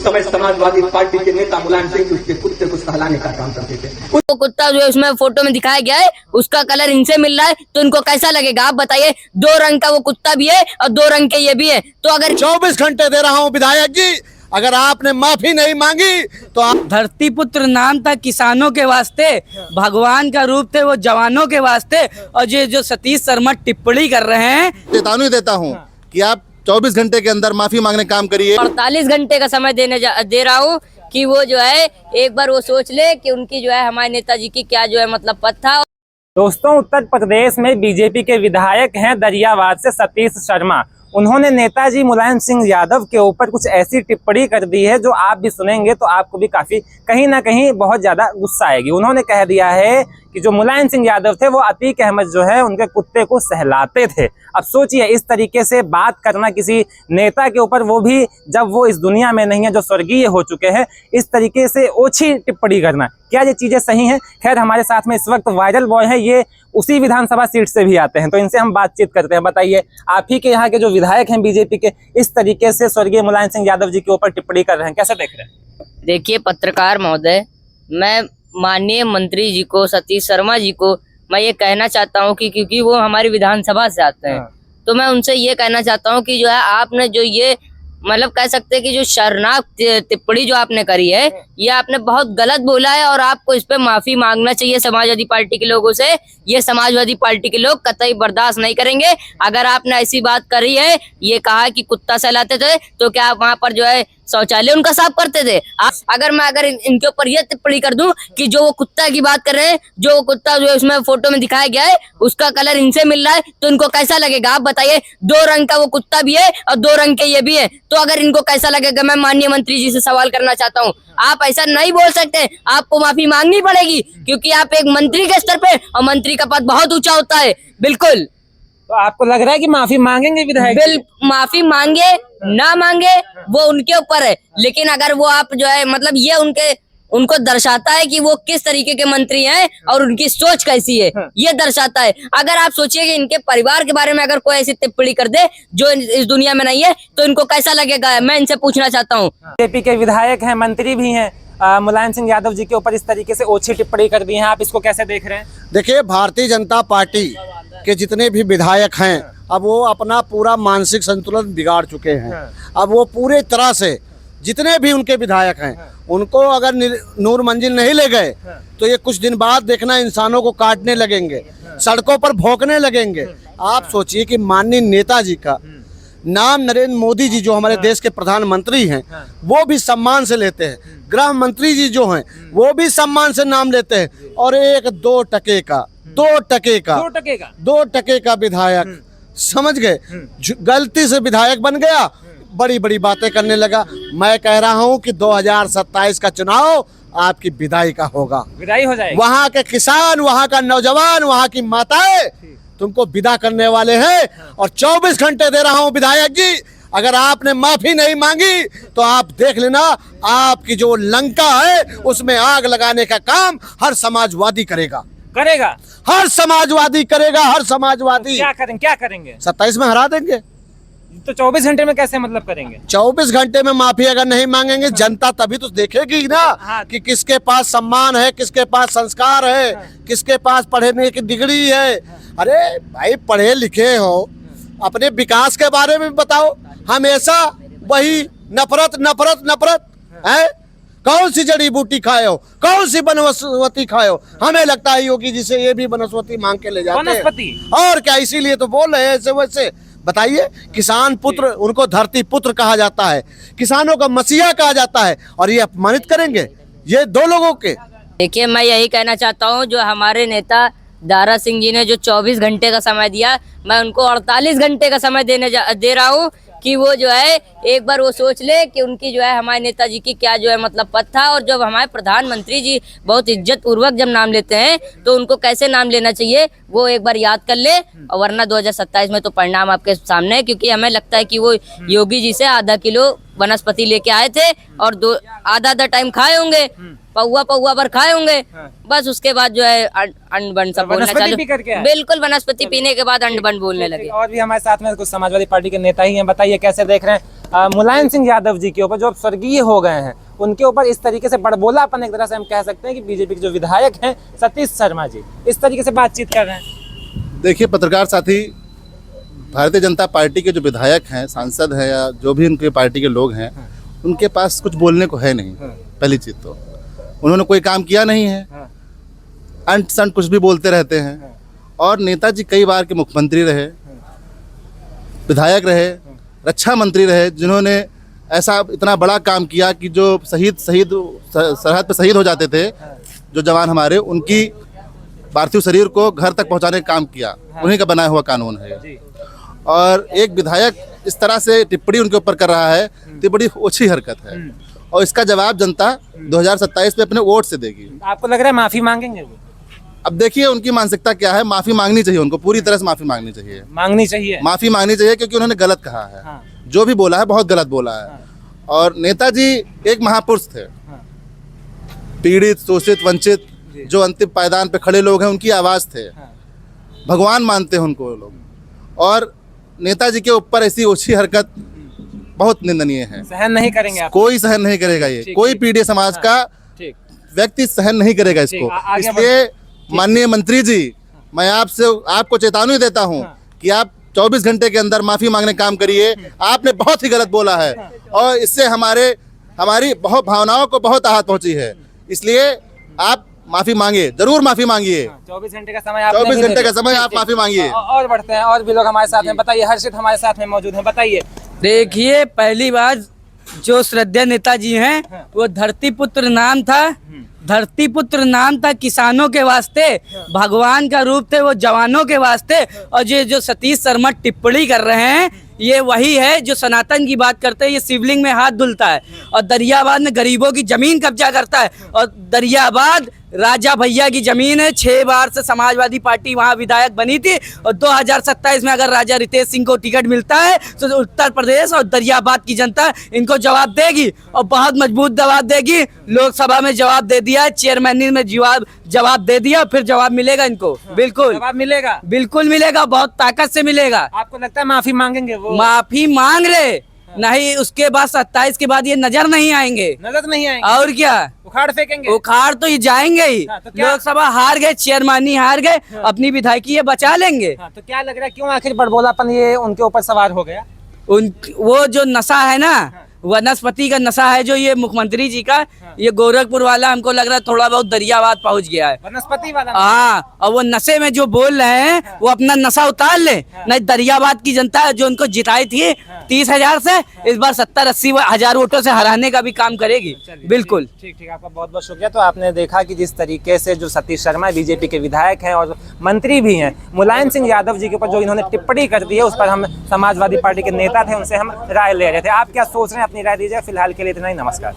समय समाजवादी पार्टी के नेता मुलायम सिंह उसके कुत्ते को सहलाने का काम करते थे। वो कुत्ता जो है उसमें फोटो में दिखाया गया है उसका कलर इनसे मिल रहा है तो इनको कैसा लगेगा आप बताइए। 2 रंग का वो कुत्ता भी है और 2 रंग के ये भी है। तो अगर 24 घंटे दे रहा हूं विधायक जी, अगर आपने माफी नहीं मांगी तो आप धरती पुत्र नाम था किसानों के वास्ते, भगवान का रूप थे वो जवानों के वास्ते। और ये जो सतीश शर्मा टिप्पणी कर रहे हैं, चेतावनी देता हूं कि आप 24 घंटे के अंदर माफी मांगने काम करिए। 48 घंटे का समय दे रहा हूँ कि वो जो है एक बार वो सोच ले कि उनकी जो है हमारे नेताजी की क्या जो है मतलब पद था। दोस्तों, उत्तर प्रदेश में बीजेपी के विधायक हैं दरियावाद से सतीश शर्मा। उन्होंने नेताजी मुलायम सिंह यादव के ऊपर कुछ ऐसी टिप्पणी कर दी है जो आप भी सुनेंगे तो आपको भी काफी कहीं ना कहीं बहुत ज्यादा गुस्सा आएगी। उन्होंने कह दिया है कि जो मुलायम सिंह यादव थे वो अतीक अहमद जो है उनके कुत्ते को सहलाते थे। अब सोचिए, इस तरीके से बात करना किसी नेता के ऊपर, वो भी जब वो इस दुनिया में नहीं है, जो स्वर्गीय हो चुके हैं, इस तरीके से ओछी टिप्पणी करना, क्या ये चीजें सही हैं? खैर, हमारे साथ में इस वक्त वायरल बॉय है, ये उसी विधानसभा सीट से भी आते हैं, तो इनसे हम बातचीत करते हैं। बताइए, आप ही के यहाँ के जो विधायक हैं बीजेपी के, इस तरीके से स्वर्गीय मुलायम सिंह यादव जी के ऊपर टिप्पणी कर रहे हैं, कैसे देख रहे हैं? देखिए पत्रकार महोदय, मैं माननीय मंत्री जी को, सतीश शर्मा जी को मैं ये कहना चाहता हूँ कि क्योंकि वो हमारी विधानसभा से आते हैं, तो मैं उनसे ये कहना चाहता हूँ कि जो है आपने जो ये मतलब कह सकते हैं कि जो शर्मनाक टिप्पणी जो आपने करी है, ये आपने बहुत गलत बोला है और आपको इस पे माफी मांगना चाहिए समाजवादी पार्टी के लोगों से। ये समाजवादी पार्टी के लोग कतई बर्दाश्त नहीं करेंगे। अगर आपने ऐसी बात करी है, ये कहा कि कुत्ता सहलाते थे, तो क्या आप वहाँ पर जो है शौचालय उनका साफ करते थे? अगर इनके ऊपर ये टिप्पणी कर दूं कि जो वो कुत्ता की बात कर रहे हैं, जो वो कुत्ता जो है उसमें फोटो में दिखाया गया है उसका कलर इनसे मिल रहा है, तो इनको कैसा लगेगा आप बताइए। 2 रंग का वो कुत्ता भी है और 2 रंग के ये भी है। तो अगर इनको कैसा लगेगा, मैं माननीय मंत्री जी से सवाल करना चाहता हूँ। आप ऐसा नहीं बोल सकते, आपको माफी मांगनी पड़ेगी क्योंकि आप एक मंत्री के स्तर पे, और मंत्री का पद बहुत ऊंचा होता है। बिल्कुल। तो आपको लग रहा है कि माफी मांगेंगे विधायक? माफी मांगे ना मांगे वो उनके ऊपर है, लेकिन अगर वो आप जो है मतलब ये उनको दर्शाता है कि वो किस तरीके के मंत्री हैं और उनकी सोच कैसी है, ये दर्शाता है। अगर आप सोचिए कि इनके परिवार के बारे में अगर कोई ऐसी टिप्पणी कर दे जो इस दुनिया में नहीं है, तो इनको कैसा लगेगा, मैं इनसे पूछना चाहता हूँ। बीजेपी के विधायक हैं, मंत्री भी हैं, मुलायम सिंह यादव जी के ऊपर इस तरीके से ओछी टिप्पणी कर दी है, आप इसको कैसे देख रहे हैं? देखिए, भारतीय जनता पार्टी के जितने भी विधायक हैं, अब वो अपना पूरा मानसिक संतुलन बिगाड़ चुके हैं। अब वो पूरे तरह से जितने भी उनके विधायक हैं, उनको अगर नूर मंजिल नहीं ले गए तो ये कुछ दिन बाद देखना इंसानों को काटने लगेंगे, सड़कों पर भौंकने लगेंगे। आप सोचिए कि माननीय नेताजी का नाम नरेंद्र मोदी जी जो हमारे देश के प्रधानमंत्री हैं, वो भी सम्मान से लेते हैं। गृह मंत्री जी जो हैं, वो भी सम्मान से नाम लेते हैं। और एक 2 टके का विधायक, समझ गए, गलती से विधायक बन गया, बड़ी बड़ी बातें करने लगा। मैं कह रहा हूं कि 2027 का चुनाव आपकी विदाई का होगा। विदाई हो जाएगी। वहां के किसान, वहां का नौजवान, वहां की माताएं तुमको विदा करने वाले हैं। और 24 घंटे दे रहा हूं विधायक जी, अगर आपने माफी नहीं मांगी तो आप देख लेना, आपकी जो लंका है उसमें आग लगाने का काम हर समाजवादी करेगा। हर समाजवादी करेगा, हर समाजवादी। तो क्या करेंगे? 27 में हरा देंगे। तो 24 घंटे में कैसे मतलब करेंगे? 24 घंटे में माफी अगर नहीं मांगेंगे, जनता तभी तो देखेगी ना कि किसके पास सम्मान है, किसके पास संस्कार है, किसके पास पढ़ने की डिग्री है। अरे भाई, पढ़े लिखे हो, अपने विकास के बारे में बताओ। हमेशा वही नफरत है। कौन सी जड़ी बूटी खाए हो, कौन सी वनस्पति खाए हो? हमें लगता है योगी जी से ये भी वनस्पति मांग के ले जाते हैं। और क्या, इसीलिए तो बोल रहे हैं ऐसे वैसे। बताइए, किसान पुत्र, उनको धरती पुत्र कहा जाता है, किसानों का मसीहा कहा जाता है, और ये अपमानित करेंगे ये 2 लोगों के। देखिए, मैं यही कहना चाहता हूँ, जो हमारे नेता दारा सिंह जी ने जो 24 घंटे का समय दिया, मैं उनको 48 घंटे का समय दे रहा हूँ कि वो जो है एक बार वो सोच ले कि उनकी जो है हमारे नेताजी की क्या जो है मतलब पद था। और जब हमारे प्रधानमंत्री जी बहुत इज्जत पूर्वक जब नाम लेते हैं, तो उनको कैसे नाम लेना चाहिए वो एक बार याद कर ले। और वरना 2027 में तो परिणाम आपके सामने है, क्योंकि हमें लगता है कि वो योगी जी से आधा किलो वनस्पति लेके आए थे और आधा टाइम खाए होंगे, पौवा पर खाए होंगे। बस उसके बाद जो है अंड बन सब बोलना चालू। बिल्कुल, वनस्पति पीने के बाद अंड बन बोलने लगे। और भी हमारे साथ में कुछ समाजवादी पार्टी के नेता ही हैं, बताइए कैसे देख रहे हैं? मुलायम सिंह यादव जी के ऊपर, जो अब स्वर्गीय हो गए हैं, उनके ऊपर इस तरीके से बड़बोलापन, एक तरह से हम कह सकते हैं कि बीजेपी के जो विधायक हैं सतीश शर्मा जी इस तरीके से बातचीत कर रहे हैं। देखिए पत्रकार साथी, भारतीय जनता पार्टी के जो विधायक हैं, सांसद हैं या जो भी उनके पार्टी के लोग हैं, उनके पास कुछ बोलने को है नहीं। पहली चीज़ तो उन्होंने कोई काम किया नहीं है, अंट संट कुछ भी बोलते रहते हैं। और नेताजी कई बार के मुख्यमंत्री रहे, विधायक रहे, रक्षा मंत्री रहे, जिन्होंने ऐसा इतना बड़ा काम किया कि जो सरहद पे शहीद हो जाते थे जो जवान हमारे, उनकी पार्थिव शरीर को घर तक पहुंचाने का काम किया। उन्हीं का बनाया हुआ कानून है। और एक विधायक इस तरह से टिप्पणी उनके ऊपर कर रहा है तो बड़ी ओछी हरकत है, और इसका जवाब जनता 2027 में अपने वोट से देगी। आपको लग रहा है माफी मांगेंगे वो? अब देखिए उनकी मानसिकता क्या है। माफी मांगनी चाहिए, उनको पूरी तरह से माफी मांगनी चाहिए। मांगनी चाहिए, माफी मांगनी चाहिए, क्योंकि उन्होंने गलत कहा है। हाँ। जो भी बोला है बहुत गलत बोला है। और नेताजी एक महापुरुष थे। पीड़ित, शोषित, वंचित, जो अंतिम पायदान पे खड़े लोग हैं, उनकी आवाज थे। भगवान मानते हैं उनको लोग। और नेताजी के ऊपर ऐसी ओछी हरकत बहुत निंदनीय है। सहन नहीं करेंगे आप? कोई सहन नहीं करेगा ये। कोई पीड़ित समाज का व्यक्ति सहन नहीं करेगा इसको। इसलिए माननीय मंत्री जी, मैं आपको चेतावनी देता हूं कि आप 24 घंटे के अंदर माफी मांगने काम करिए। आपने बहुत ही गलत बोला है और इससे हमारी बहुत भावनाओं को बहुत आहत पहुंची है। इसलिए आप माफी मांगिए, जरूर माफी मांगिए। 24 घंटे का समय, 24 घंटे का समय आप माफी मांगिए। और बढ़ते हैं, और भी लोग हमारे साथ में, बताइए। हर्षित हमारे साथ में मौजूद हैं, बताइए। देखिए, पहली बात, जो श्रद्धेय नेताजी हैं वो धरती पुत्र नाम था। धरती पुत्र नाम था किसानों के वास्ते, भगवान का रूप थे वो जवानों के वास्ते। और ये जो सतीश शर्मा टिप्पणी कर रहे हैं, ये वही है जो सनातन की बात करते हैं। ये शिवलिंग में हाथ धुलता है और दरियाबाद में गरीबों की जमीन कब्जा करता है। और दरियाबाद राजा भैया की जमीन है। 6 बार से समाजवादी पार्टी वहाँ विधायक बनी थी। और 2027 में अगर राजा रितेश सिंह को टिकट मिलता है तो उत्तर प्रदेश और दरियाबाद की जनता इनको जवाब देगी, और बहुत मजबूत जवाब देगी। लोकसभा में जवाब दे दिया, चेयरमैन में जवाब दे दिया, फिर जवाब मिलेगा इनको। बिल्कुल जवाब मिलेगा, बिल्कुल मिलेगा, बहुत ताकत से मिलेगा। आपको लगता है माफी मांगेंगे वो? माफी मांग रहे नहीं, उसके बाद 27 के बाद ये नजर नहीं आएंगे। नजर नहीं आएंगे? और क्या, उखाड़ फेंकेंगे? उखाड़ तो ये जाएंगे ही। हाँ, तो क्या? लोकसभा हार गए, चेयरमैनी हार गए, अपनी विधायकी ये बचा लेंगे। हाँ, तो क्या लग रहा है, क्यों आखिर बड़बोलापन ये उनके ऊपर सवार हो गया? वो जो नशा है ना, वनस्पति का नशा है जो ये मुख्यमंत्री जी का, ये गोरखपुर वाला हमको लग रहा है थोड़ा बहुत दरियाबाद पहुंच गया है। वनस्पति वाला? हाँ, और वो नशे में जो बोल रहे हैं वो अपना नशा उतार ले। नहीं, दरियाबाद की जनता जो उनको जिताई थी 30,000 से, इस बार 70-80 हजार वोटों से हराने का भी काम करेगी। बिल्कुल ठीक, आपका बहुत बहुत शुक्रिया। तो आपने देखा कि जिस तरीके से जो सतीश शर्मा बीजेपी के विधायक हैं और मंत्री भी हैं, मुलायम सिंह यादव जी के ऊपर जो इन्होंने टिप्पणी कर दी है, उस पर हम समाजवादी पार्टी के नेता थे, उनसे हम राय ले रहे थे। आप क्या सोच रहे हैं, अपनी राय दीजिए। फिलहाल के लिए इतना ही, नमस्कार।